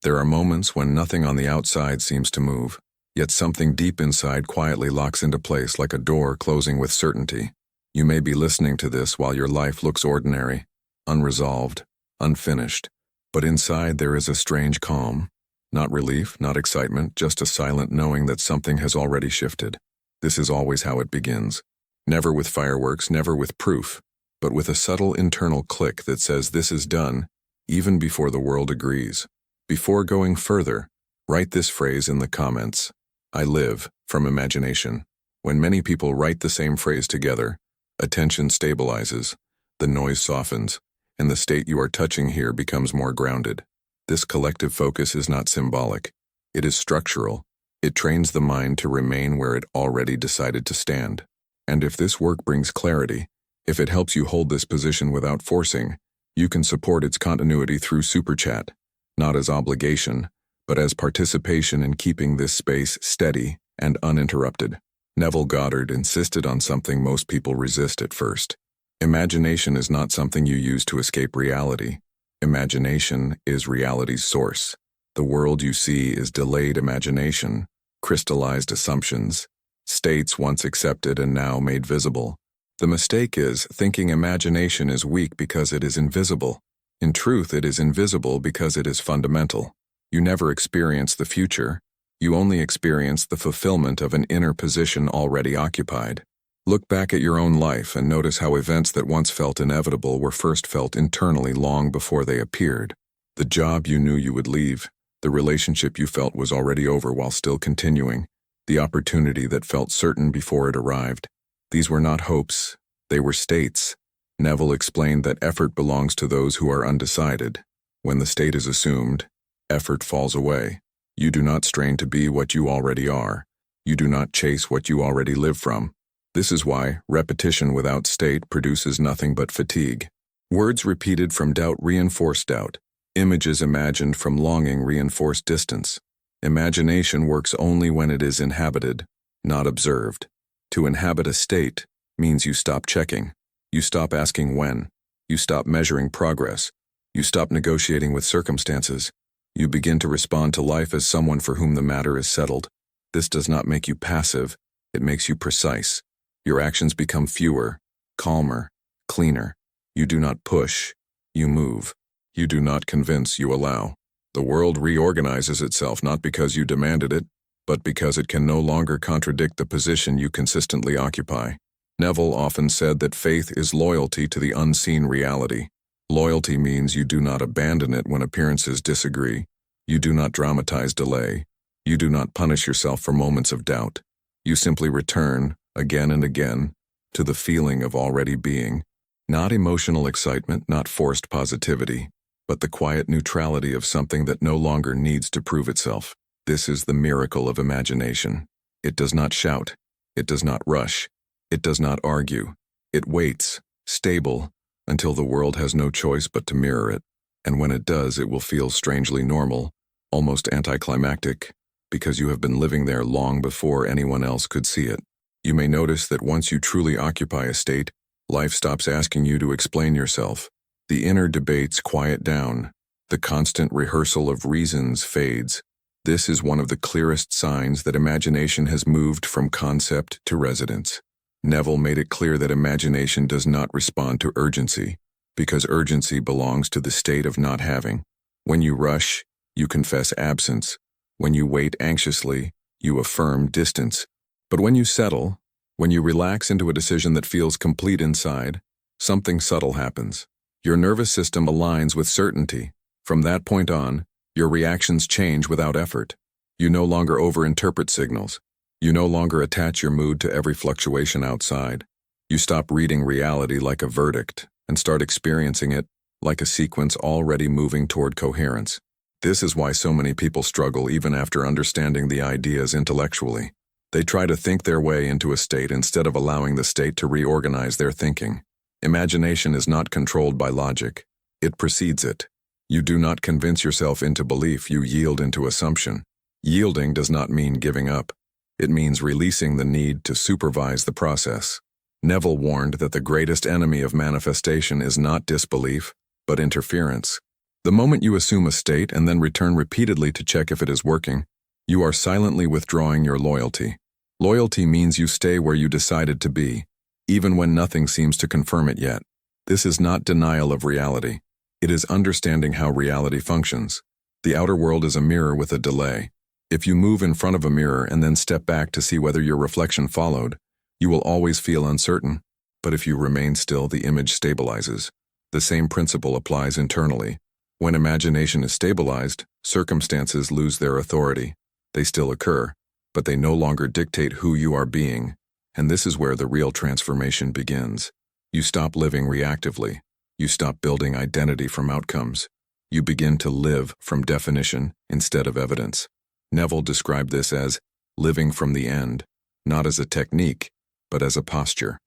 There are moments when nothing on the outside seems to move, yet something deep inside quietly locks into place like a door closing with certainty. You may be listening to this while your life looks ordinary, unresolved, unfinished, but inside there is a strange calm. Not relief, not excitement, just a silent knowing that something has already shifted. This is always how it begins. Never with fireworks, never with proof, but with a subtle internal click that says this is done, even before the world agrees. Before going further, write this phrase in the comments. I live from imagination. When many people write the same phrase together, attention stabilizes, the noise softens, and the state you are touching here becomes more grounded. This collective focus is not symbolic. It is structural. It trains the mind to remain where it already decided to stand. And if this work brings clarity, if it helps you hold this position without forcing, you can support its continuity through Super Chat, not as obligation, but as participation in keeping this space steady and uninterrupted. Neville Goddard insisted on something most people resist at first. Imagination is not something you use to escape reality. Imagination is reality's source. The world you see is delayed imagination, crystallized assumptions, states once accepted and now made visible. The mistake is thinking imagination is weak because it is invisible. In truth, it is invisible because it is fundamental. You never experience the future. You only experience the fulfillment of an inner position already occupied. Look back at your own life and notice how events that once felt inevitable were first felt internally long before they appeared. The job you knew you would leave, the relationship you felt was already over while still continuing, the opportunity that felt certain before it arrived. These were not hopes, they were states. Neville explained that effort belongs to those who are undecided. When the state is assumed, effort falls away. You do not strain to be what you already are. You do not chase what you already live from. This is why repetition without state produces nothing but fatigue. Words repeated from doubt reinforce doubt. Images imagined from longing reinforce distance. Imagination works only when it is inhabited, not observed. To inhabit a state means you stop checking. You stop asking when. You stop measuring progress. You stop negotiating with circumstances. You begin to respond to life as someone for whom the matter is settled. This does not make you passive. It makes you precise. Your actions become fewer, calmer, cleaner. You do not push. You move. You do not convince, you allow. The world reorganizes itself not because you demanded it, but because it can no longer contradict the position you consistently occupy. Neville often said that faith is loyalty to the unseen reality. Loyalty means you do not abandon it when appearances disagree. You do not dramatize delay. You do not punish yourself for moments of doubt. You simply return, again and again, to the feeling of already being. Not emotional excitement, not forced positivity, but the quiet neutrality of something that no longer needs to prove itself. This is the miracle of imagination. It does not shout. It does not rush. It does not argue. It waits, stable, until the world has no choice but to mirror it. And when it does, it will feel strangely normal, almost anticlimactic, because you have been living there long before anyone else could see it. You may notice that once you truly occupy a state, life stops asking you to explain yourself. The inner debates quiet down. The constant rehearsal of reasons fades. This is one of the clearest signs that imagination has moved from concept to residence. Neville made it clear that imagination does not respond to urgency, because urgency belongs to the state of not having. When you rush, you confess absence. When you wait anxiously, you affirm distance. But when you settle, when you relax into a decision that feels complete inside, something subtle happens. Your nervous system aligns with certainty. From that point on, your reactions change without effort. You no longer overinterpret signals. You no longer attach your mood to every fluctuation outside. You stop reading reality like a verdict and start experiencing it like a sequence already moving toward coherence. This is why so many people struggle even after understanding the ideas intellectually. They try to think their way into a state instead of allowing the state to reorganize their thinking. Imagination is not controlled by logic. It precedes it. You do not convince yourself into belief, you yield into assumption. Yielding does not mean giving up. It means releasing the need to supervise the process. Neville warned that the greatest enemy of manifestation is not disbelief, but interference. The moment you assume a state and then return repeatedly to check if it is working, you are silently withdrawing your loyalty. Loyalty means you stay where you decided to be, even when nothing seems to confirm it yet. This is not denial of reality. It is understanding how reality functions. The outer world is a mirror with a delay. If you move in front of a mirror and then step back to see whether your reflection followed, you will always feel uncertain. But if you remain still, the image stabilizes. The same principle applies internally. When imagination is stabilized, circumstances lose their authority. They still occur, but they no longer dictate who you are being. And this is where the real transformation begins. You stop living reactively. You stop building identity from outcomes. You begin to live from definition instead of evidence. Neville described this as living from the end, not as a technique, but as a posture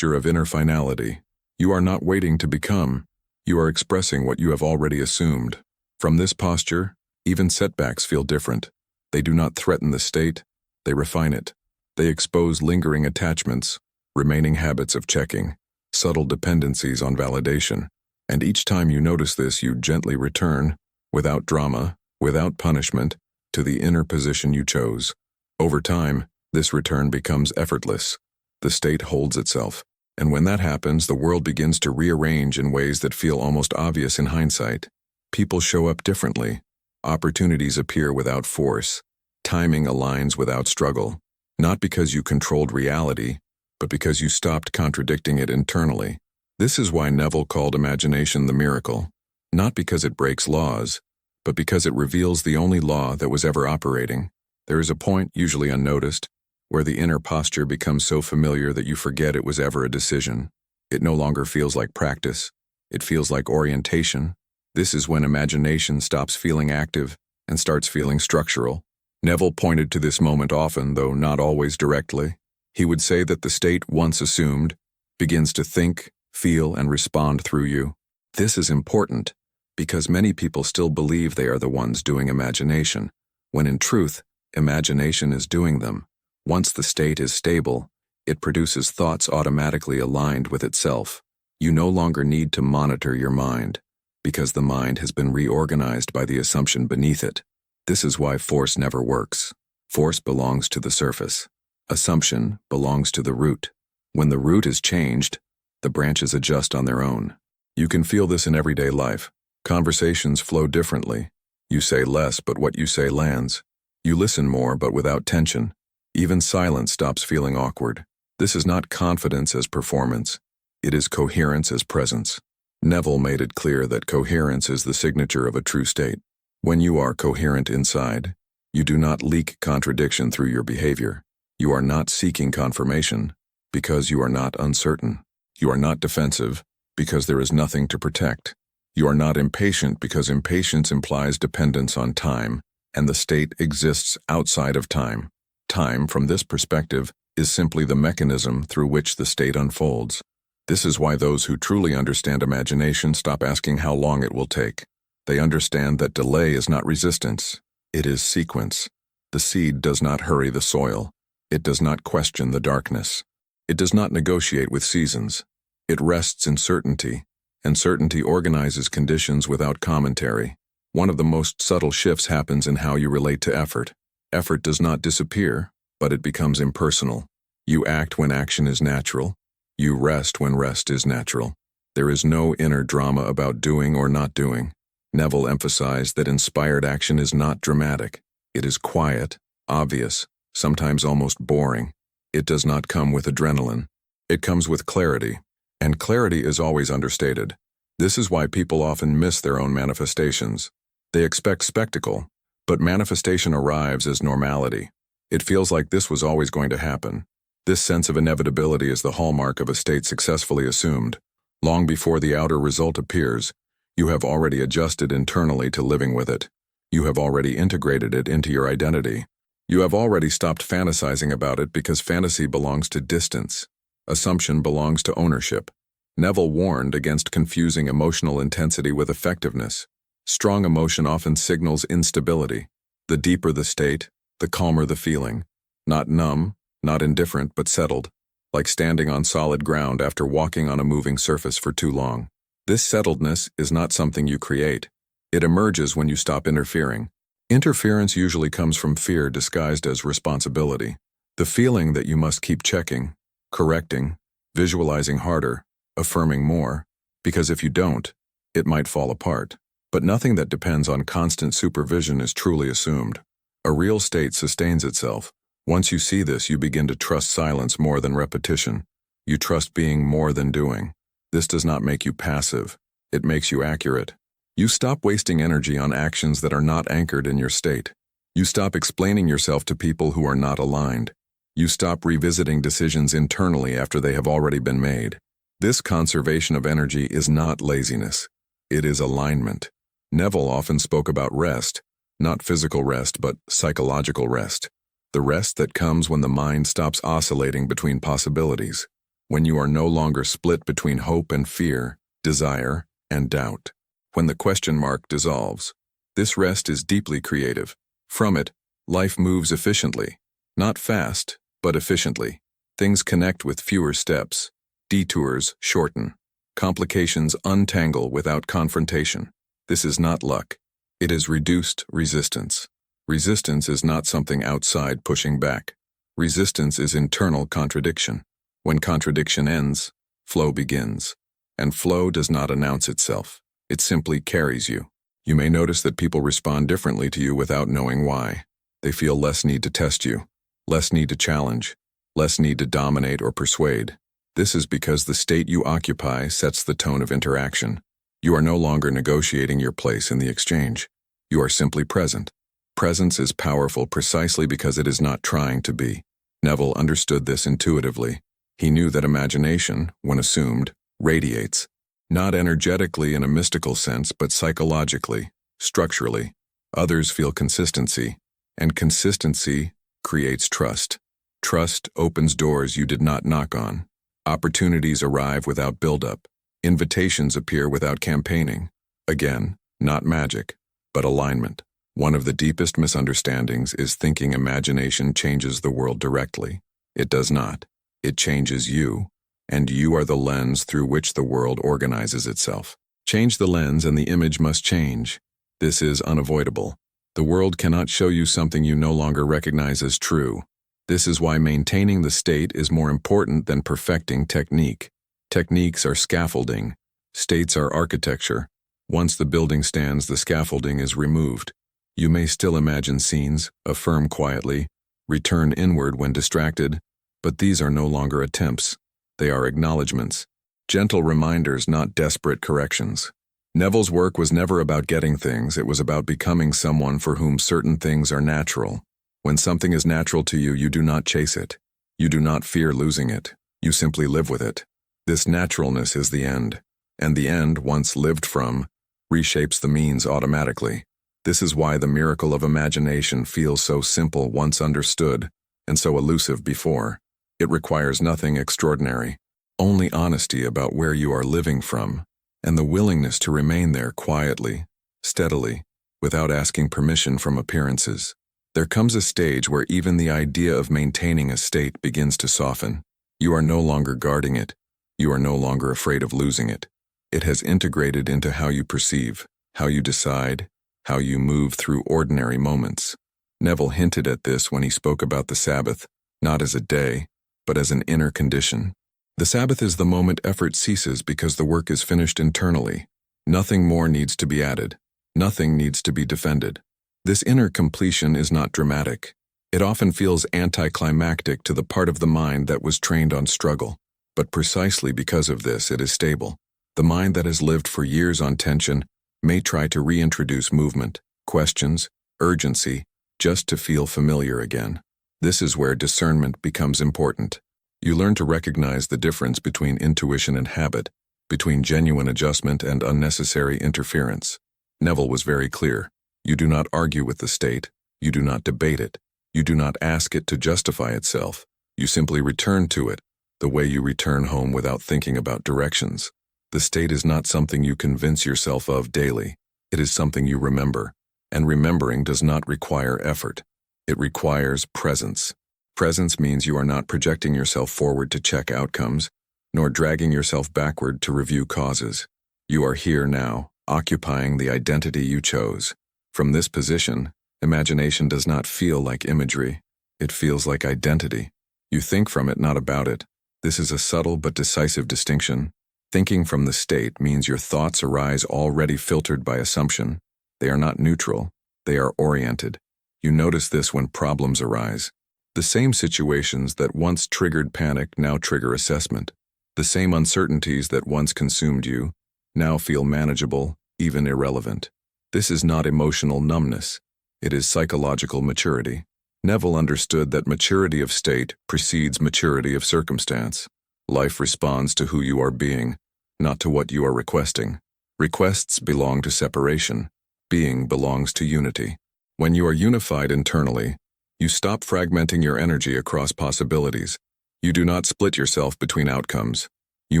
of inner finality. You are not waiting to become, you are expressing what you have already assumed. From this posture, even setbacks feel different. They do not threaten the state, they refine it. They expose lingering attachments, remaining habits of checking, subtle dependencies on validation. And each time you notice this, you gently return, without drama, without punishment, to the inner position you chose. Over time, this return becomes effortless. The state holds itself. And when that happens, the world begins to rearrange in ways that feel almost obvious in hindsight. People show up differently. Opportunities appear without force. Timing aligns without struggle. Not because you controlled reality, but because you stopped contradicting it internally. This is why Neville called imagination the miracle. Not because it breaks laws, but because it reveals the only law that was ever operating. There is a point, usually unnoticed, where the inner posture becomes so familiar that you forget it was ever a decision. It no longer feels like practice. It feels like orientation. This is when imagination stops feeling active and starts feeling structural. Neville pointed to this moment often, though not always directly. He would say that the state, once assumed, begins to think, feel, and respond through you. This is important because many people still believe they are the ones doing imagination, when in truth, imagination is doing them. Once the state is stable, it produces thoughts automatically aligned with itself. You no longer need to monitor your mind, because the mind has been reorganized by the assumption beneath it. This is why force never works. Force belongs to the surface. Assumption belongs to the root. When the root is changed, the branches adjust on their own. You can feel this in everyday life. Conversations flow differently. You say less, but what you say lands. You listen more, but without tension. Even silence stops feeling awkward. This is not confidence as performance. It is coherence as presence. Neville made it clear that coherence is the signature of a true state. When you are coherent inside, you do not leak contradiction through your behavior. You are not seeking confirmation because you are not uncertain. You are not defensive because there is nothing to protect. You are not impatient because impatience implies dependence on time, and the state exists outside of time. Time, from this perspective, is simply the mechanism through which the state unfolds. This is why those who truly understand imagination stop asking how long it will take. They understand that delay is not resistance. It is sequence. The seed does not hurry the soil. It does not question the darkness. It does not negotiate with seasons. It rests in certainty, and certainty organizes conditions without commentary. One of the most subtle shifts happens in how you relate to effort. Effort does not disappear, but it becomes impersonal. You act when action is natural. You rest when rest is natural. There is no inner drama about doing or not doing. Neville emphasized that inspired action is not dramatic. It is quiet, obvious, sometimes almost boring. It does not come with adrenaline. It comes with clarity, and clarity is always understated. This is why people often miss their own manifestations. They expect spectacle, but manifestation arrives as normality. It feels like this was always going to happen. This sense of inevitability is the hallmark of a state successfully assumed. Long before the outer result appears, you have already adjusted internally to living with it. You have already integrated it into your identity. You have already stopped fantasizing about it because fantasy belongs to distance. Assumption belongs to ownership. Neville warned against confusing emotional intensity with effectiveness. Strong emotion often signals instability. The deeper the state, the calmer the feeling. Not numb, not indifferent, but settled, like standing on solid ground after walking on a moving surface for too long. This settledness is not something you create. It emerges when you stop interfering. Interference usually comes from fear disguised as responsibility. The feeling that you must keep checking, correcting, visualizing harder, affirming more, because if you don't, it might fall apart. But nothing that depends on constant supervision is truly assumed. A real state sustains itself. Once you see this, you begin to trust silence more than repetition. You trust being more than doing. This does not make you passive. It makes you accurate. You stop wasting energy on actions that are not anchored in your state. You stop explaining yourself to people who are not aligned. You stop revisiting decisions internally after they have already been made. This conservation of energy is not laziness. It is alignment. Neville often spoke about rest, not physical rest, but psychological rest. The rest that comes when the mind stops oscillating between possibilities, when you are no longer split between hope and fear, desire and doubt, when the question mark dissolves. This rest is deeply creative. From it, life moves efficiently, not fast, but efficiently. Things connect with fewer steps. Detours shorten. Complications untangle without confrontation. This is not luck. It is reduced resistance. Resistance is not something outside pushing back. Resistance is internal contradiction. When contradiction ends, flow begins. And flow does not announce itself. It simply carries you. You may notice that people respond differently to you without knowing why. They feel less need to test you, less need to challenge, less need to dominate or persuade. This is because the state you occupy sets the tone of interaction. You are no longer negotiating your place in the exchange. You are simply present. Presence is powerful precisely because it is not trying to be. Neville understood this intuitively. He knew that imagination, when assumed, radiates, not energetically in a mystical sense, but psychologically, structurally. Others feel consistency, and consistency creates trust. Trust opens doors you did not knock on. Opportunities arrive without buildup. Invitations appear without campaigning. Again, not magic, but alignment. One of the deepest misunderstandings is thinking imagination changes the world directly. It does not. It changes you, and you are the lens through which the world organizes itself. Change the lens and the image must change. This is unavoidable. The world cannot show you something you no longer recognize as true. This is why maintaining the state is more important than perfecting technique. Techniques are scaffolding. States are architecture. Once the building stands, the scaffolding is removed. You may still imagine scenes, affirm quietly, return inward when distracted, but these are no longer attempts. They are acknowledgments. Gentle reminders, not desperate corrections. Neville's work was never about getting things, it was about becoming someone for whom certain things are natural. When something is natural to you, you do not chase it. You do not fear losing it. You simply live with it. This naturalness is the end, and the end, once lived from, reshapes the means automatically. This is why the miracle of imagination feels so simple once understood, and so elusive before. It requires nothing extraordinary, only honesty about where you are living from, and the willingness to remain there quietly, steadily, without asking permission from appearances. There comes a stage where even the idea of maintaining a state begins to soften. You are no longer guarding it. You are no longer afraid of losing it. It has integrated into how you perceive, how you decide, how you move through ordinary moments. Neville hinted at this when he spoke about the Sabbath, not as a day, but as an inner condition. The Sabbath is the moment effort ceases because the work is finished internally. Nothing more needs to be added. Nothing needs to be defended. This inner completion is not dramatic. It often feels anticlimactic to the part of the mind that was trained on struggle. But precisely because of this, it is stable. The mind that has lived for years on tension may try to reintroduce movement, questions, urgency, just to feel familiar again. This is where discernment becomes important. You learn to recognize the difference between intuition and habit, between genuine adjustment and unnecessary interference. Neville was very clear. You do not argue with the state. You do not debate it. You do not ask it to justify itself. You simply return to it, the way you return home without thinking about directions. The state is not something you convince yourself of daily. It is something you remember, and remembering does not require effort. It requires presence. Presence means you are not projecting yourself forward to check outcomes, nor dragging yourself backward to review causes. You are here now, occupying the identity you chose. From this position, imagination does not feel like imagery. It feels like identity. You think from it, not about it. This is a subtle but decisive distinction. Thinking from the state means your thoughts arise already filtered by assumption. They are not neutral. They are oriented. You notice this when problems arise. The same situations that once triggered panic now trigger assessment. The same uncertainties that once consumed you now feel manageable, even irrelevant. This is not emotional numbness. It is psychological maturity. Neville understood that maturity of state precedes maturity of circumstance. Life responds to who you are being, not to what you are requesting. Requests belong to separation. Being belongs to unity. When you are unified internally, you stop fragmenting your energy across possibilities. You do not split yourself between outcomes. You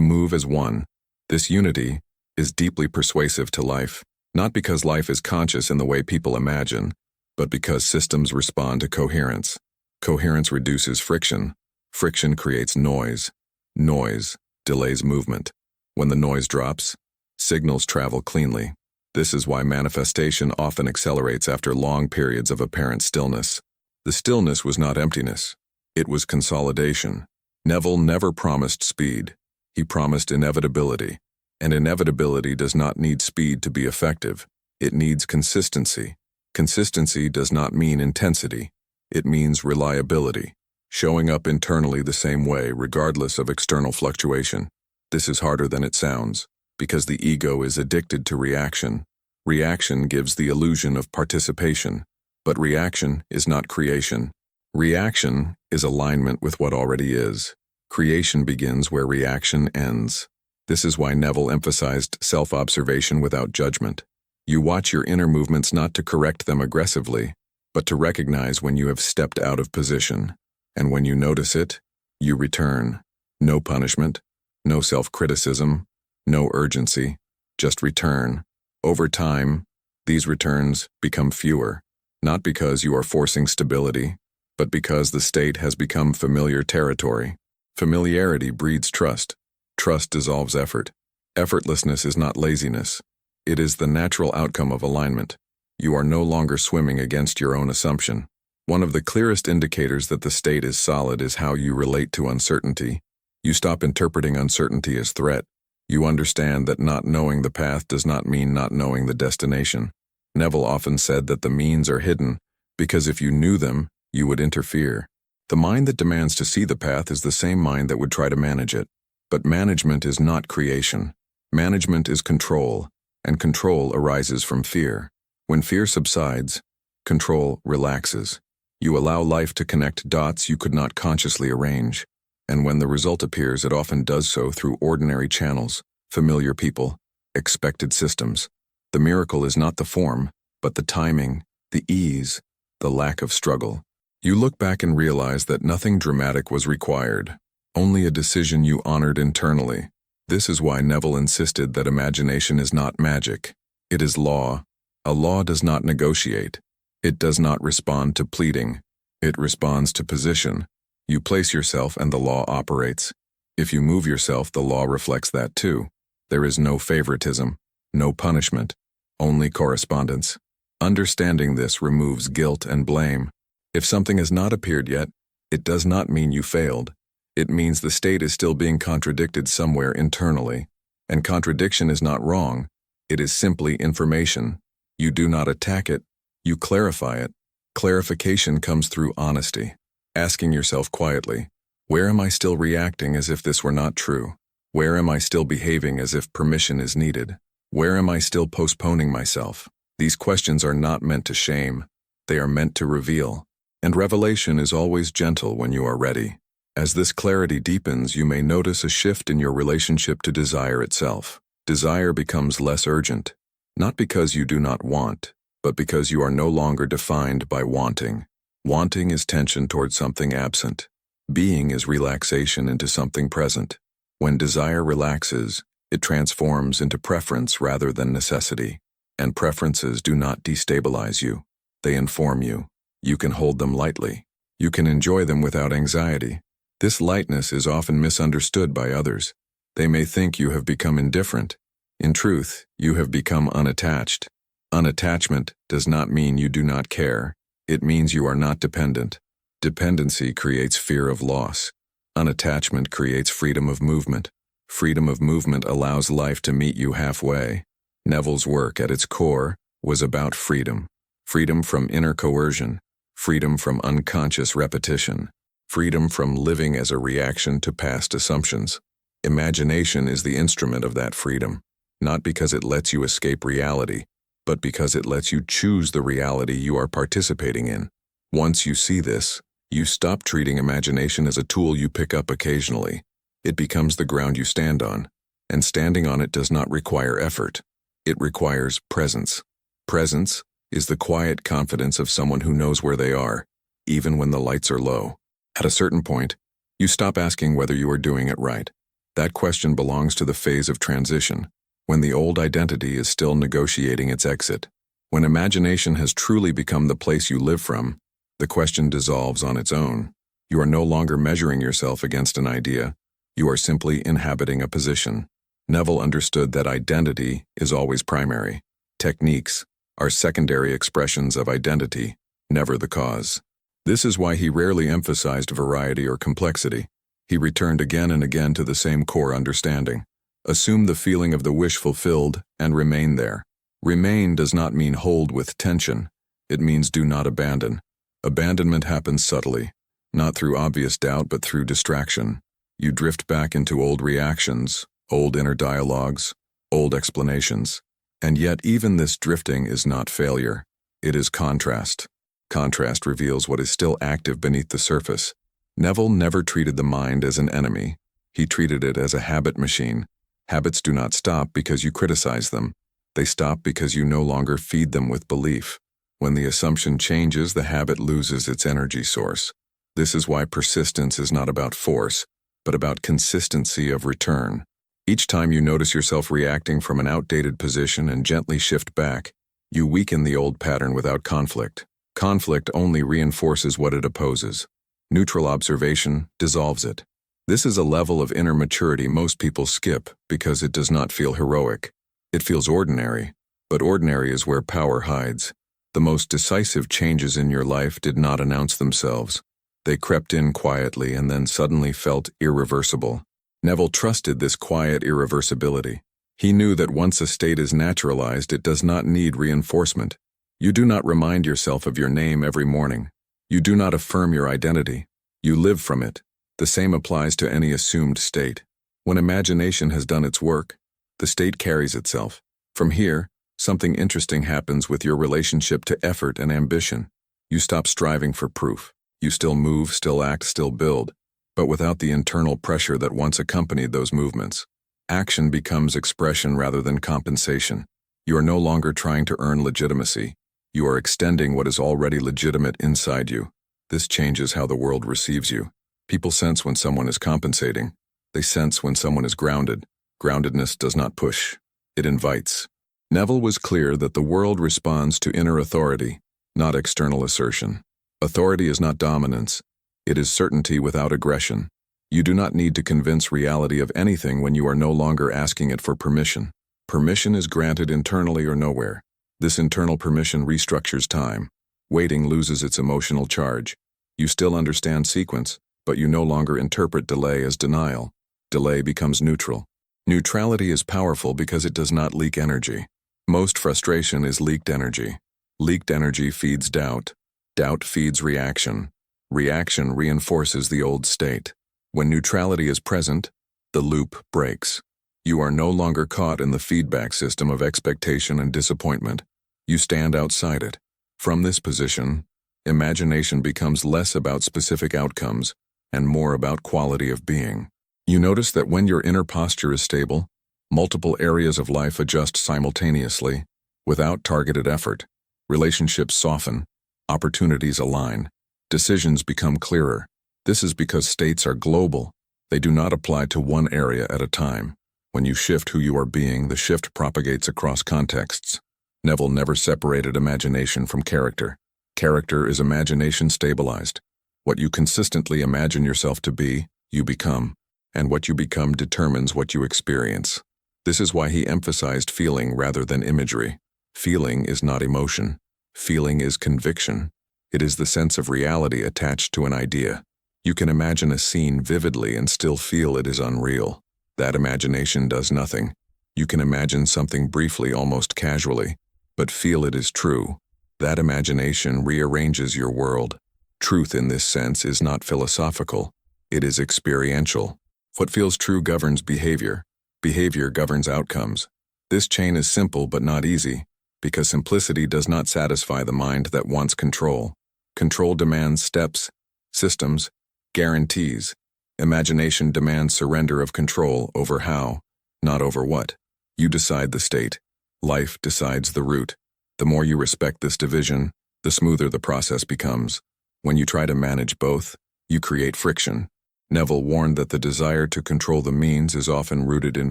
move as one. This unity is deeply persuasive to life, not because life is conscious in the way people imagine, but because systems respond to coherence. Coherence reduces friction. Friction creates noise. Noise delays movement. When the noise drops, signals travel cleanly. This is why manifestation often accelerates after long periods of apparent stillness. The stillness was not emptiness. It was consolidation. Neville never promised speed. He promised inevitability. And inevitability does not need speed to be effective. It needs consistency. Consistency does not mean intensity. It means reliability, showing up internally the same way regardless of external fluctuation. This is harder than it sounds, because the ego is addicted to reaction. Reaction gives the illusion of participation, but reaction is not creation. Reaction is alignment with what already is. Creation begins where reaction ends. This is why Neville emphasized self-observation without judgment. You watch your inner movements not to correct them aggressively, but to recognize when you have stepped out of position. And when you notice it, you return. No punishment, no self-criticism, no urgency, just return. Over time, these returns become fewer, not because you are forcing stability, but because the state has become familiar territory. Familiarity breeds trust. Trust dissolves effort. Effortlessness is not laziness. It is the natural outcome of alignment. You are no longer swimming against your own assumption. One of the clearest indicators that the state is solid is how you relate to uncertainty. You stop interpreting uncertainty as threat. You understand that not knowing the path does not mean not knowing the destination. Neville often said that the means are hidden, because if you knew them, you would interfere. The mind that demands to see the path is the same mind that would try to manage it. But management is not creation. Management is control, and control arises from fear. When fear subsides, control relaxes. You allow life to connect dots you could not consciously arrange. And when the result appears, it often does so through ordinary channels, familiar people, expected systems. The miracle is not the form, but the timing, the ease, the lack of struggle. You look back and realize that nothing dramatic was required, only a decision you honored internally. This is why Neville insisted that imagination is not magic. It is law. A law does not negotiate. It does not respond to pleading. It responds to position. You place yourself and the law operates. If you move yourself, the law reflects that too. There is no favoritism, no punishment, only correspondence. Understanding this removes guilt and blame. If something has not appeared yet, it does not mean you failed. It means the state is still being contradicted somewhere internally. And contradiction is not wrong. It is simply information. You do not attack it. You clarify it. Clarification comes through honesty. Asking yourself quietly, where am I still reacting as if this were not true? Where am I still behaving as if permission is needed? Where am I still postponing myself? These questions are not meant to shame. They are meant to reveal. And revelation is always gentle when you are ready. As this clarity deepens, you may notice a shift in your relationship to desire itself. Desire becomes less urgent, not because you do not want, but because you are no longer defined by wanting. Wanting is tension toward something absent. Being is relaxation into something present. When desire relaxes, it transforms into preference rather than necessity. And preferences do not destabilize you. They inform you. You can hold them lightly. You can enjoy them without anxiety. This lightness is often misunderstood by others. They may think you have become indifferent, In truth, you have become unattached. Unattachment does not mean you do not care. It means you are not dependent. Dependency creates fear of loss. Unattachment creates freedom of movement. Freedom of movement allows life to meet you halfway. Neville's work at its core was about freedom. Freedom from inner coercion. Freedom from unconscious repetition. Freedom from living as a reaction to past assumptions. Imagination is the instrument of that freedom, not because it lets you escape reality, but because it lets you choose the reality you are participating in. Once you see this, you stop treating imagination as a tool you pick up occasionally. It becomes the ground you stand on, and standing on it does not require effort. It requires presence. Presence is the quiet confidence of someone who knows where they are, even when the lights are low. At a certain point, you stop asking whether you are doing it right. That question belongs to the phase of transition, when the old identity is still negotiating its exit. When imagination has truly become the place you live from, the question dissolves on its own. You are no longer measuring yourself against an idea. You are simply inhabiting a position. Neville understood that identity is always primary. Techniques are secondary expressions of identity, never the cause. This is why he rarely emphasized variety or complexity. He returned again and again to the same core understanding. Assume the feeling of the wish fulfilled and remain there. Remain does not mean hold with tension. It means do not abandon. Abandonment happens subtly, not through obvious doubt but through distraction. You drift back into old reactions, old inner dialogues, old explanations. And yet even this drifting is not failure. It is contrast. Contrast reveals what is still active beneath the surface. Neville never treated the mind as an enemy. He treated it as a habit machine. Habits do not stop because you criticize them. They stop because you no longer feed them with belief. When the assumption changes, the habit loses its energy source. This is why persistence is not about force, but about consistency of return. Each time you notice yourself reacting from an outdated position and gently shift back, you weaken the old pattern without conflict. Conflict only reinforces what it opposes. Neutral observation dissolves it. This is a level of inner maturity most people skip because it does not feel heroic. It feels ordinary, but ordinary is where power hides. The most decisive changes in your life did not announce themselves. They crept in quietly and then suddenly felt irreversible. Neville trusted this quiet irreversibility. He knew that once a state is naturalized, it does not need reinforcement. You do not remind yourself of your name every morning. You do not affirm your identity. You live from it. The same applies to any assumed state. When imagination has done its work, the state carries itself. From here, something interesting happens with your relationship to effort and ambition. You stop striving for proof. You still move, still act, still build, but without the internal pressure that once accompanied those movements. Action becomes expression rather than compensation. You are no longer trying to earn legitimacy. You are extending what is already legitimate inside you. This changes how the world receives you. People sense when someone is compensating. They sense when someone is grounded. Groundedness does not push. It invites. Neville was clear that the world responds to inner authority, not external assertion. Authority is not dominance. It is certainty without aggression. You do not need to convince reality of anything when you are no longer asking it for permission. Permission is granted internally or nowhere. This internal permission restructures time. Waiting loses its emotional charge. You still understand sequence, but you no longer interpret delay as denial. Delay becomes neutral. Neutrality is powerful because it does not leak energy. Most frustration is leaked energy. Leaked energy feeds doubt. Doubt feeds reaction. Reaction reinforces the old state. When neutrality is present, the loop breaks. You are no longer caught in the feedback system of expectation and disappointment. You stand outside it. From this position, imagination becomes less about specific outcomes and more about quality of being. You notice that when your inner posture is stable, multiple areas of life adjust simultaneously, without targeted effort. Relationships soften, opportunities align, decisions become clearer. This is because states are global. They do not apply to one area at a time. When you shift who you are being, the shift propagates across contexts. Neville never separated imagination from character. Character is imagination stabilized. What you consistently imagine yourself to be, you become, and what you become determines what you experience. This is why he emphasized feeling rather than imagery. Feeling is not emotion. Feeling is conviction. It is the sense of reality attached to an idea. You can imagine a scene vividly and still feel it is unreal. That imagination does nothing. You can imagine something briefly, almost casually, but feel it is true. That imagination rearranges your world. Truth in this sense is not philosophical. It is experiential. What feels true governs behavior. Behavior governs outcomes. This chain is simple but not easy, because simplicity does not satisfy the mind that wants control. Control demands steps, systems, guarantees. Imagination demands surrender of control over how, not over what. You decide the state. Life decides the route. The more you respect this division, the smoother the process becomes. When you try to manage both, you create friction. Neville warned that the desire to control the means is often rooted in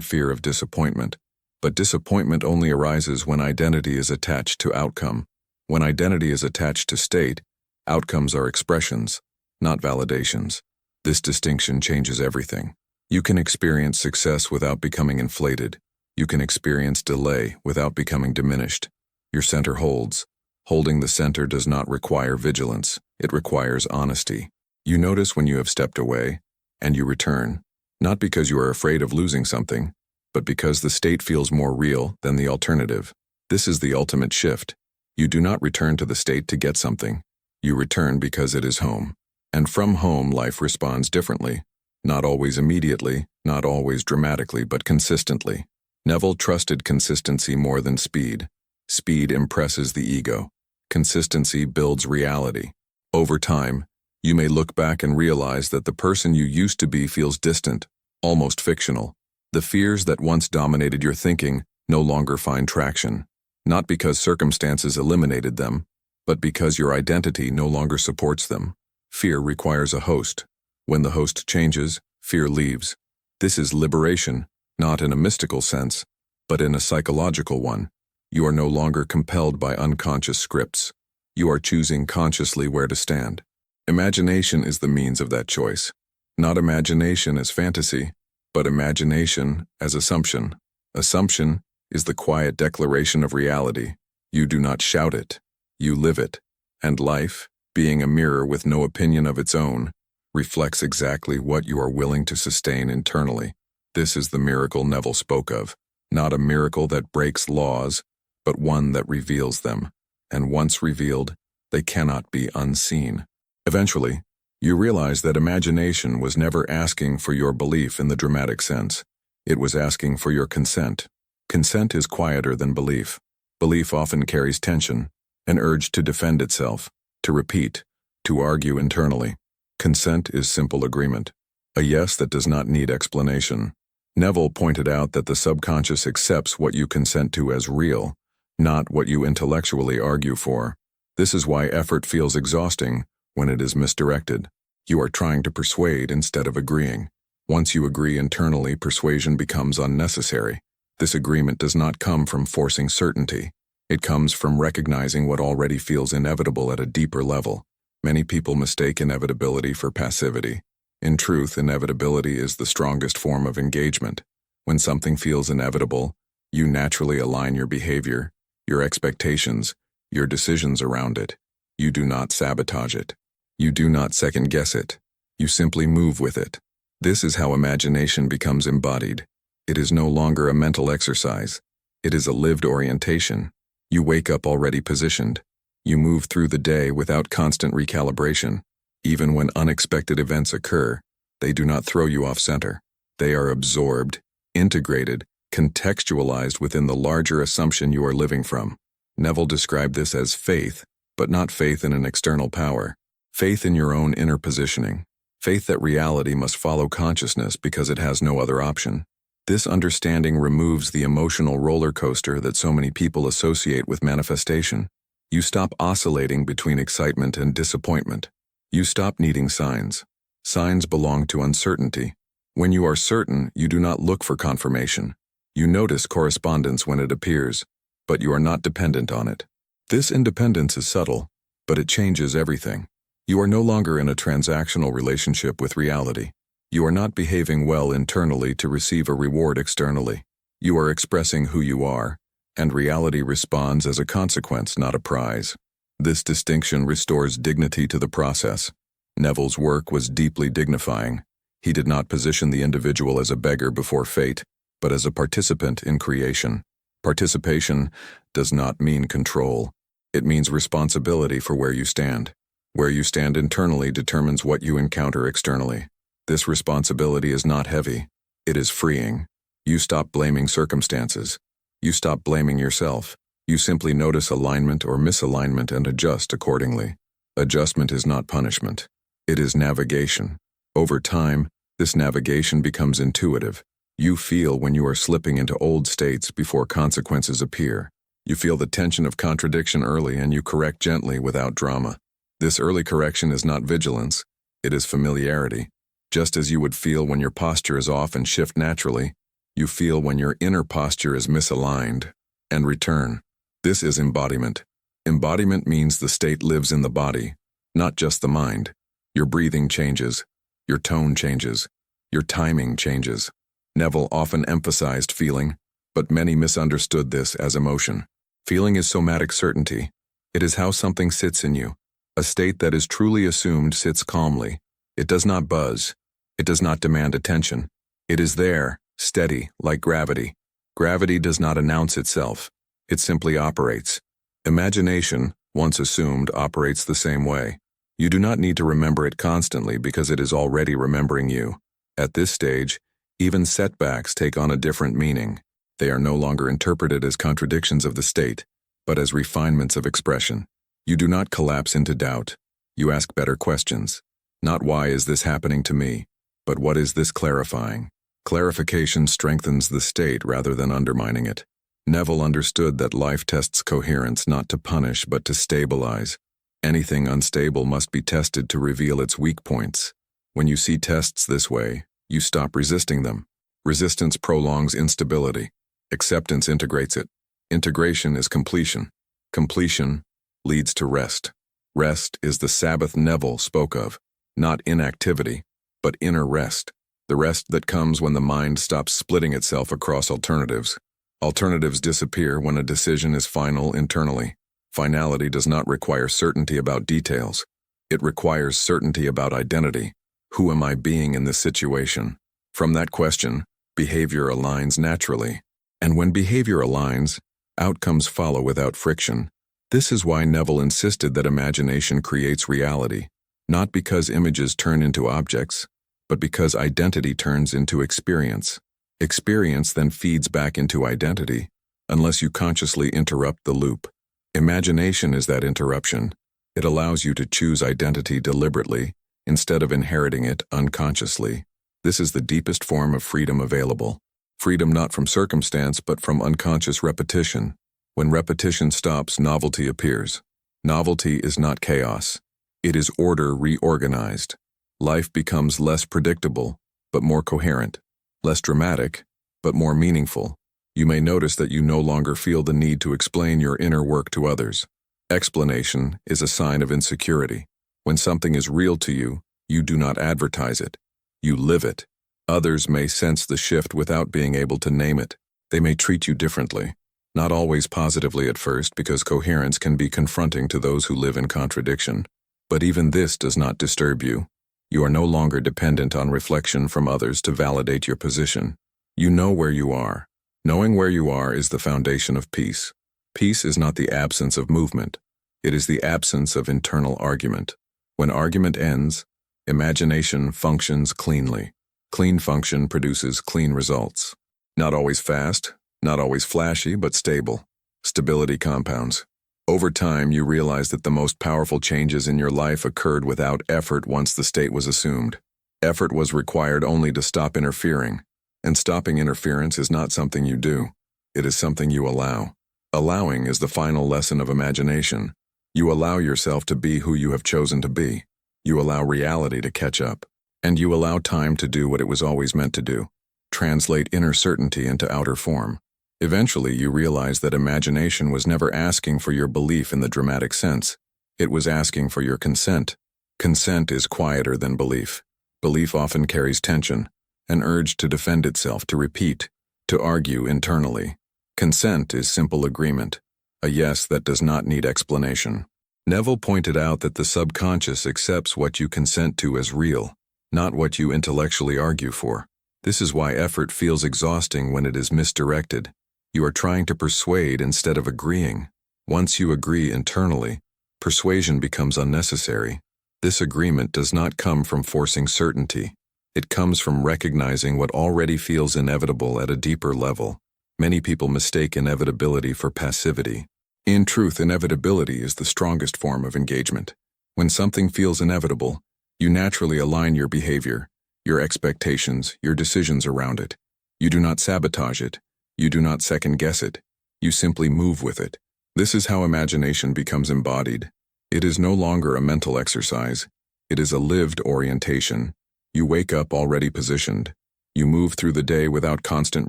fear of disappointment. But disappointment only arises when identity is attached to outcome. When identity is attached to state, outcomes are expressions, not validations. This distinction changes everything. You can experience success without becoming inflated. You can experience delay without becoming diminished. Your center holds. Holding the center does not require vigilance. It requires honesty. You notice when you have stepped away, and you return, not because you are afraid of losing something, but because the state feels more real than the alternative. This is the ultimate shift. You do not return to the state to get something. You return because it is home. And from home, life responds differently. Not always immediately, not always dramatically, but consistently. Neville trusted consistency more than speed. Speed impresses the ego. Consistency builds reality. Over time, you may look back and realize that the person you used to be feels distant, almost fictional. The fears that once dominated your thinking no longer find traction, not because circumstances eliminated them, but because your identity no longer supports them. Fear requires a host. When the host changes, fear leaves. This is liberation, not in a mystical sense, but in a psychological one. You are no longer compelled by unconscious scripts. You are choosing consciously where to stand. Imagination is the means of that choice. Not imagination as fantasy, but imagination as assumption. Assumption is the quiet declaration of reality. You do not shout it, you live it. And life, being a mirror with no opinion of its own, reflects exactly what you are willing to sustain internally. This is the miracle Neville spoke of, not a miracle that breaks laws, but one that reveals them. And once revealed, they cannot be unseen. Eventually, you realize that imagination was never asking for your belief in the dramatic sense. It was asking for your consent. Consent is quieter than belief. Belief often carries tension, an urge to defend itself, to repeat, to argue internally. Consent is simple agreement, a yes that does not need explanation. Neville pointed out that the subconscious accepts what you consent to as real, not what you intellectually argue for. This is why effort feels exhausting when it is misdirected. You are trying to persuade instead of agreeing. Once you agree internally, persuasion becomes unnecessary. This agreement does not come from forcing certainty. It comes from recognizing what already feels inevitable at a deeper level. Many people mistake inevitability for passivity. In truth, inevitability is the strongest form of engagement. When something feels inevitable, you naturally align your behavior, your expectations, your decisions around it. You do not sabotage it. You do not second-guess it. You simply move with it. This is how imagination becomes embodied. It is no longer a mental exercise. It is a lived orientation. You wake up already positioned. You move through the day without constant recalibration. Even when unexpected events occur, they do not throw you off center. They are absorbed, integrated, contextualized within the larger assumption you are living from. Neville described this as faith, but not faith in an external power. Faith in your own inner positioning. Faith that reality must follow consciousness because it has no other option. This understanding removes the emotional roller coaster that so many people associate with manifestation. You stop oscillating between excitement and disappointment. You stop needing signs. Signs belong to uncertainty. When you are certain, you do not look for confirmation. You notice correspondence when it appears, but you are not dependent on it. This independence is subtle, but it changes everything. You are no longer in a transactional relationship with reality. You are not behaving well internally to receive a reward externally. You are expressing who you are, and reality responds as a consequence, not a prize. This distinction restores dignity to the process. Neville's work was deeply dignifying. He did not position the individual as a beggar before fate, but as a participant in creation. Participation does not mean control. It means responsibility for where you stand. Where you stand internally determines what you encounter externally. This responsibility is not heavy. It is freeing. You stop blaming circumstances. You stop blaming yourself. You simply notice alignment or misalignment and adjust accordingly. Adjustment is not punishment. It is navigation. Over time, this navigation becomes intuitive. You feel when you are slipping into old states before consequences appear. You feel the tension of contradiction early and you correct gently without drama. This early correction is not vigilance. It is familiarity. Just as you would feel when your posture is off and shift naturally, you feel when your inner posture is misaligned and return. This is embodiment. Embodiment means the state lives in the body, not just the mind. Your breathing changes. Your tone changes. Your timing changes. Neville often emphasized feeling, but many misunderstood this as emotion. Feeling is somatic certainty. It is how something sits in you. A state that is truly assumed sits calmly. It does not buzz. It does not demand attention. It is there, steady, like gravity. Gravity does not announce itself. It simply operates. Imagination, once assumed, operates the same way. You do not need to remember it constantly because it is already remembering you. At this stage, even setbacks take on a different meaning. They are no longer interpreted as contradictions of the state, but as refinements of expression. You do not collapse into doubt. You ask better questions. Not why is this happening to me, but what is this clarifying? Clarification strengthens the state rather than undermining it. Neville understood that life tests coherence not to punish but to stabilize. Anything unstable must be tested to reveal its weak points. When you see tests this way, you stop resisting them. Resistance prolongs instability. Acceptance integrates it. Integration is completion. Completion leads to rest. Rest is the Sabbath Neville spoke of, not inactivity, but inner rest. The rest that comes when the mind stops splitting itself across alternatives. Alternatives disappear when a decision is final internally. Finality does not require certainty about details. It requires certainty about identity. Who am I being in this situation? From that question, behavior aligns naturally. And when behavior aligns, outcomes follow without friction. This is why Neville insisted that imagination creates reality, not because images turn into objects, but because identity turns into experience. Experience then feeds back into identity, unless you consciously interrupt the loop. Imagination is that interruption. It allows you to choose identity deliberately, instead of inheriting it unconsciously. This is the deepest form of freedom available. Freedom not from circumstance but from unconscious repetition. When repetition stops, novelty appears. Novelty is not chaos. It is order reorganized. Life becomes less predictable, but more coherent. Less dramatic, but more meaningful. You may notice that you no longer feel the need to explain your inner work to others. Explanation is a sign of insecurity. When something is real to you, you do not advertise it. You live it. Others may sense the shift without being able to name it. They may treat you differently. Not always positively at first, because coherence can be confronting to those who live in contradiction. But even this does not disturb you. You are no longer dependent on reflection from others to validate your position. You know where you are. Knowing where you are is the foundation of peace. Peace is not the absence of movement. It is the absence of internal argument. When argument ends, imagination functions cleanly. Clean function produces clean results. Not always fast, not always flashy, but stable. Stability compounds. Over time, you realize that the most powerful changes in your life occurred without effort once the state was assumed. Effort was required only to stop interfering. And stopping interference is not something you do. It is something you allow. Allowing is the final lesson of imagination. You allow yourself to be who you have chosen to be. You allow reality to catch up. And you allow time to do what it was always meant to do. Translate inner certainty into outer form. Eventually, you realize that imagination was never asking for your belief in the dramatic sense. It was asking for your consent. Consent is quieter than belief. Belief often carries tension, an urge to defend itself, to repeat, to argue internally. Consent is simple agreement, a yes that does not need explanation. Neville pointed out that the subconscious accepts what you consent to as real, not what you intellectually argue for. This is why effort feels exhausting when it is misdirected. You are trying to persuade instead of agreeing. Once you agree internally, persuasion becomes unnecessary. This agreement does not come from forcing certainty. It comes from recognizing what already feels inevitable at a deeper level. Many people mistake inevitability for passivity. In truth, inevitability is the strongest form of engagement. When something feels inevitable, you naturally align your behavior, your expectations, your decisions around it. You do not sabotage it. You do not second-guess it. You simply move with it. This is how imagination becomes embodied. It is no longer a mental exercise. It is a lived orientation. You wake up already positioned. You move through the day without constant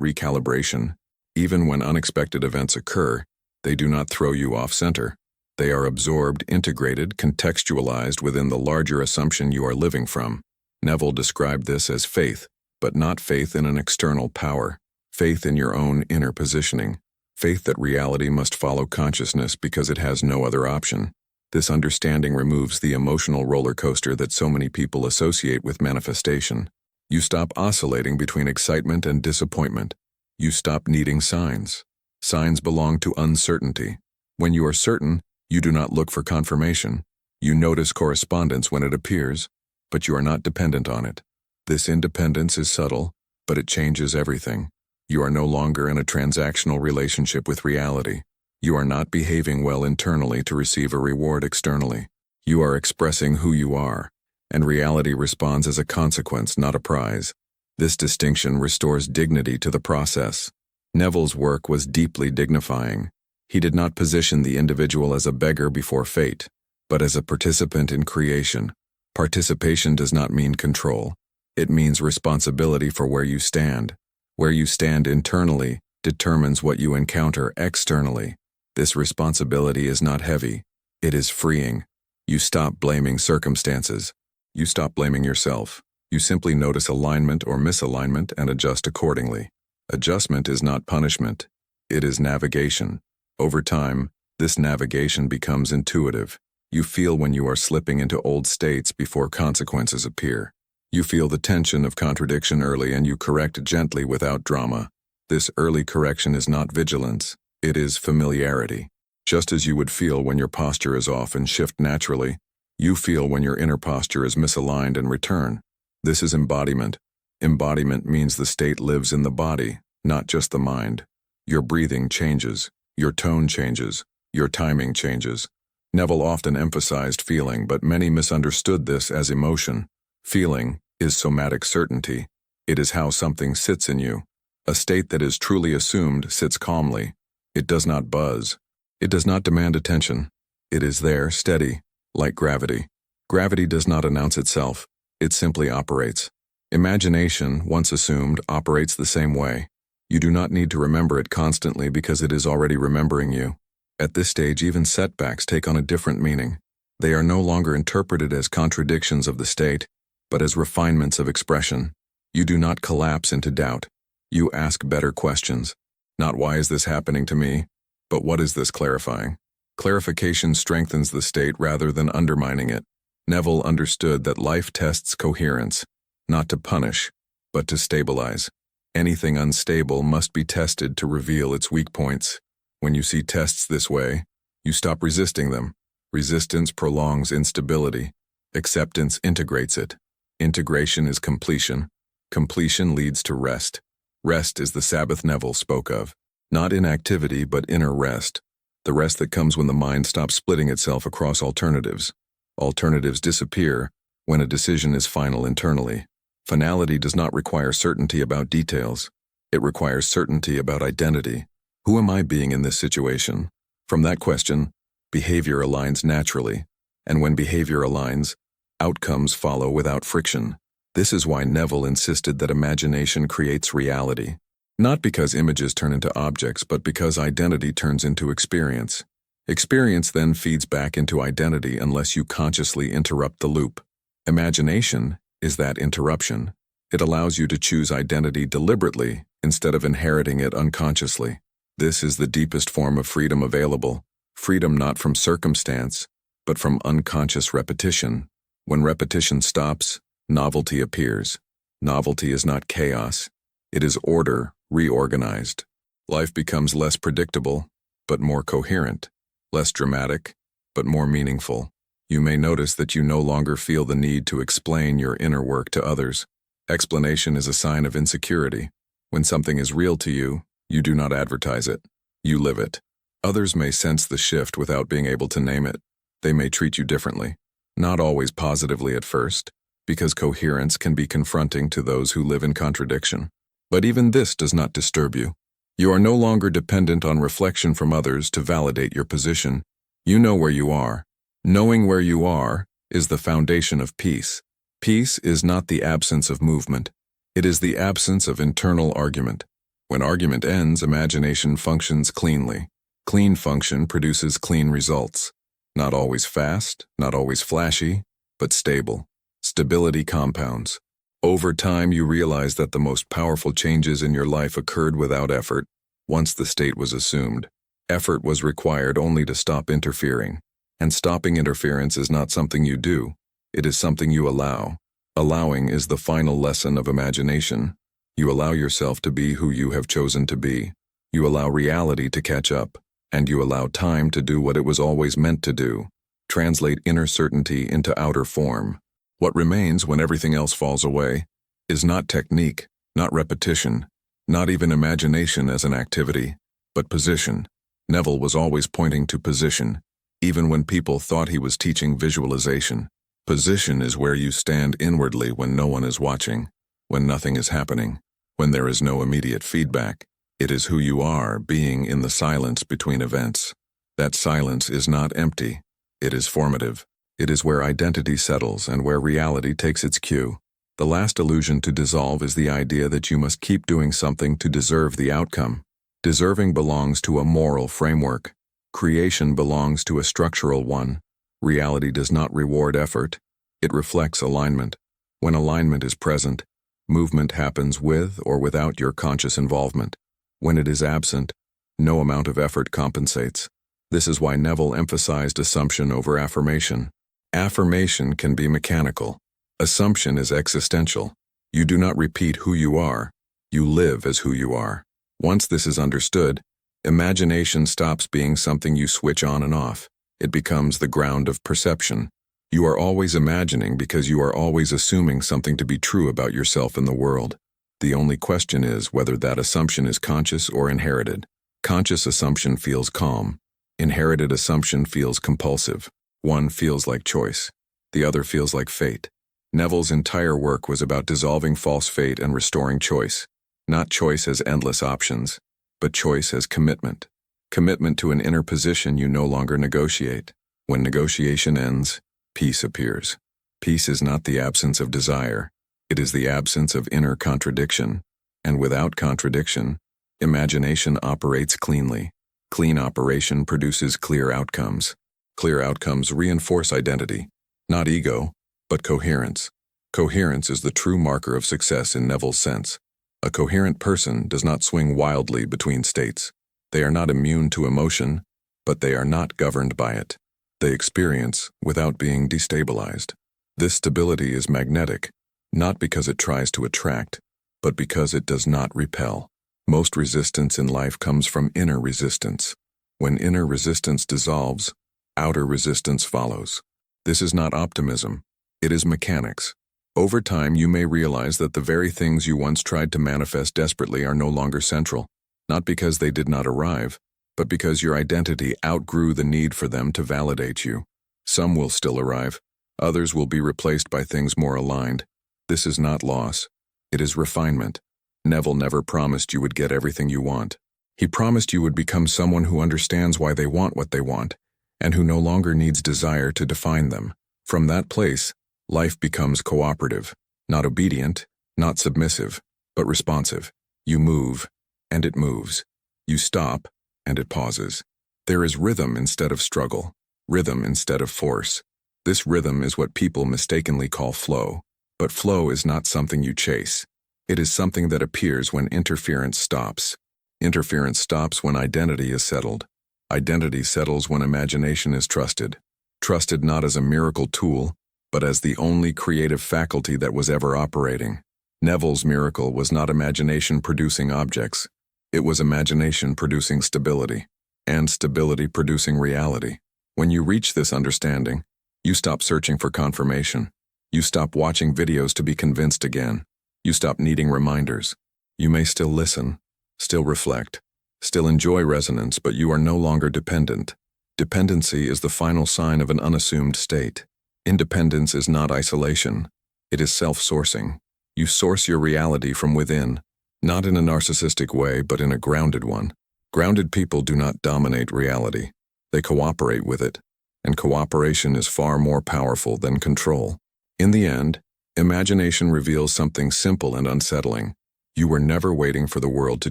recalibration. Even when unexpected events occur, they do not throw you off center. They are absorbed, integrated, contextualized within the larger assumption you are living from. Neville described this as faith, but not faith in an external power. Faith in your own inner positioning. Faith that reality must follow consciousness because it has no other option. This understanding removes the emotional roller coaster that so many people associate with manifestation. You stop oscillating between excitement and disappointment. You stop needing signs. Signs belong to uncertainty. When you are certain, you do not look for confirmation. You notice correspondence when it appears, but you are not dependent on it. This independence is subtle, but it changes everything. You are no longer in a transactional relationship with reality. You are not behaving well internally to receive a reward externally. You are expressing who you are, and reality responds as a consequence, not a prize. This distinction restores dignity to the process. Neville's work was deeply dignifying. He did not position the individual as a beggar before fate, but as a participant in creation. Participation does not mean control. It means responsibility for where you stand. Where you stand internally determines what you encounter externally. This responsibility is not heavy. It is freeing. You stop blaming circumstances. You stop blaming yourself. You simply notice alignment or misalignment and adjust accordingly. Adjustment is not punishment. It is navigation. Over time, this navigation becomes intuitive. You feel when you are slipping into old states before consequences appear. You feel the tension of contradiction early and you correct gently without drama. This early correction is not vigilance. It is familiarity. Just as you would feel when your posture is off and shift naturally, you feel when your inner posture is misaligned and return. This is embodiment. Embodiment means the state lives in the body, not just the mind. Your breathing changes. Your tone changes. Your timing changes. Neville often emphasized feeling, but many misunderstood this as emotion. Feeling is somatic certainty. It is how something sits in you. A state that is truly assumed sits calmly. It does not buzz. It does not demand attention. It is there, steady, like gravity. Gravity does not announce itself. It simply operates. Imagination, once assumed, operates the same way. You do not need to remember it constantly because it is already remembering you. At this stage, even setbacks take on a different meaning. They are no longer interpreted as contradictions of the state, but as refinements of expression. You do not collapse into doubt. You ask better questions. Not why is this happening to me, but what is this clarifying? Clarification strengthens the state rather than undermining it. Neville understood that life tests coherence, not to punish, but to stabilize. Anything unstable must be tested to reveal its weak points. When you see tests this way, you stop resisting them. Resistance prolongs instability. Acceptance integrates it. Integration is completion. Completion leads to rest. Rest is the Sabbath Neville spoke of. Not inactivity, but inner rest. The rest that comes when the mind stops splitting itself across alternatives. Alternatives disappear when a decision is final internally. Finality does not require certainty about details. It requires certainty about identity. Who am I being in this situation? From that question, behavior aligns naturally. And when behavior aligns, outcomes follow without friction. This is why Neville insisted that imagination creates reality. Not because images turn into objects, but because identity turns into experience. Experience then feeds back into identity unless you consciously interrupt the loop. Imagination is that interruption. It allows you to choose identity deliberately instead of inheriting it unconsciously. This is the deepest form of freedom available, freedom not from circumstance, but from unconscious repetition. When repetition stops, novelty appears. Novelty is not chaos. It is order reorganized. Life becomes less predictable, but more coherent, less dramatic, but more meaningful. You may notice that you no longer feel the need to explain your inner work to others. Explanation is a sign of insecurity. When something is real to you, you do not advertise it. You live it. Others may sense the shift without being able to name it. They may treat you differently, not always positively at first, because coherence can be confronting to those who live in contradiction. But even this does not disturb you. You are no longer dependent on reflection from others to validate your position. You know where you are. Knowing where you are is the foundation of peace. Peace is not the absence of movement. It is the absence of internal argument. When argument ends, imagination functions cleanly. Clean function produces clean results. Not always fast, not always flashy, but stable. Stability compounds. Over time, you realize that the most powerful changes in your life occurred without effort. Once the state was assumed, effort was required only to stop interfering. And stopping interference is not something you do. It is something you allow. Allowing is the final lesson of imagination. You allow yourself to be who you have chosen to be. You allow reality to catch up, and you allow time to do what it was always meant to do. Translate inner certainty into outer form. What remains when everything else falls away is not technique, not repetition, not even imagination as an activity, but position. Neville was always pointing to position, even when people thought he was teaching visualization. Position is where you stand inwardly when no one is watching, when nothing is happening, when there is no immediate feedback. It is who you are, being in the silence between events. That silence is not empty. It is formative. It is where identity settles and where reality takes its cue. The last illusion to dissolve is the idea that you must keep doing something to deserve the outcome. Deserving belongs to a moral framework. Creation belongs to a structural one. Reality does not reward effort. It reflects alignment. When alignment is present, movement happens with or without your conscious involvement. When it is absent, no amount of effort compensates. This is why Neville emphasized assumption over affirmation. Affirmation can be mechanical. Assumption is existential. You do not repeat who you are. You live as who you are. Once this is understood, imagination stops being something you switch on and off. It becomes the ground of perception. You are always imagining because you are always assuming something to be true about yourself and the world. The only question is whether that assumption is conscious or inherited. Conscious assumption feels calm. Inherited assumption feels compulsive. One feels like choice. The other feels like fate. Neville's entire work was about dissolving false fate and restoring choice. Not choice as endless options, but choice as commitment. Commitment to an inner position you no longer negotiate. When negotiation ends, peace appears. Peace is not the absence of desire. It is the absence of inner contradiction. And without contradiction, imagination operates cleanly. Clean operation produces clear outcomes. Clear outcomes reinforce identity, not ego, but coherence. Coherence is the true marker of success in Neville's sense. A coherent person does not swing wildly between states. They are not immune to emotion, but they are not governed by it. They experience without being destabilized. This stability is magnetic, not because it tries to attract, but because it does not repel. Most resistance in life comes from inner resistance. When inner resistance dissolves, outer resistance follows. This is not optimism. It is mechanics. Over time, you may realize that the very things you once tried to manifest desperately are no longer central, not because they did not arrive, but because your identity outgrew the need for them to validate you. Some will still arrive. Others will be replaced by things more aligned. This is not loss. It is refinement. Neville never promised you would get everything you want. He promised you would become someone who understands why they want what they want, and who no longer needs desire to define them. From that place, life becomes cooperative, not obedient, not submissive, but responsive. You move, and it moves. You stop, and it pauses. There is rhythm instead of struggle, rhythm instead of force. This rhythm is what people mistakenly call flow, but flow is not something you chase. It is something that appears when interference stops. Interference stops when identity is settled. Identity settles when imagination is trusted. Trusted not as a miracle tool, but as the only creative faculty that was ever operating. Neville's miracle was not imagination producing objects. It was imagination producing stability, and stability producing reality. When you reach this understanding, you stop searching for confirmation. You stop watching videos to be convinced again. You stop needing reminders. You may still listen, still reflect, still enjoy resonance, but you are no longer dependent. Dependency is the final sign of an unassumed state. Independence is not isolation. It is self-sourcing. You source your reality from within, not in a narcissistic way, but in a grounded one. Grounded people do not dominate reality. They cooperate with it, and cooperation is far more powerful than control. In the end, imagination reveals something simple and unsettling. You were never waiting for the world to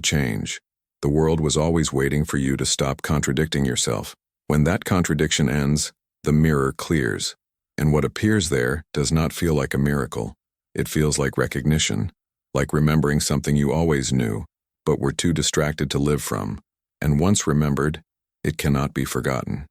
change. The world was always waiting for you to stop contradicting yourself. When that contradiction ends, the mirror clears, and what appears there does not feel like a miracle. It feels like recognition, like remembering something you always knew, but were too distracted to live from. And once remembered, it cannot be forgotten.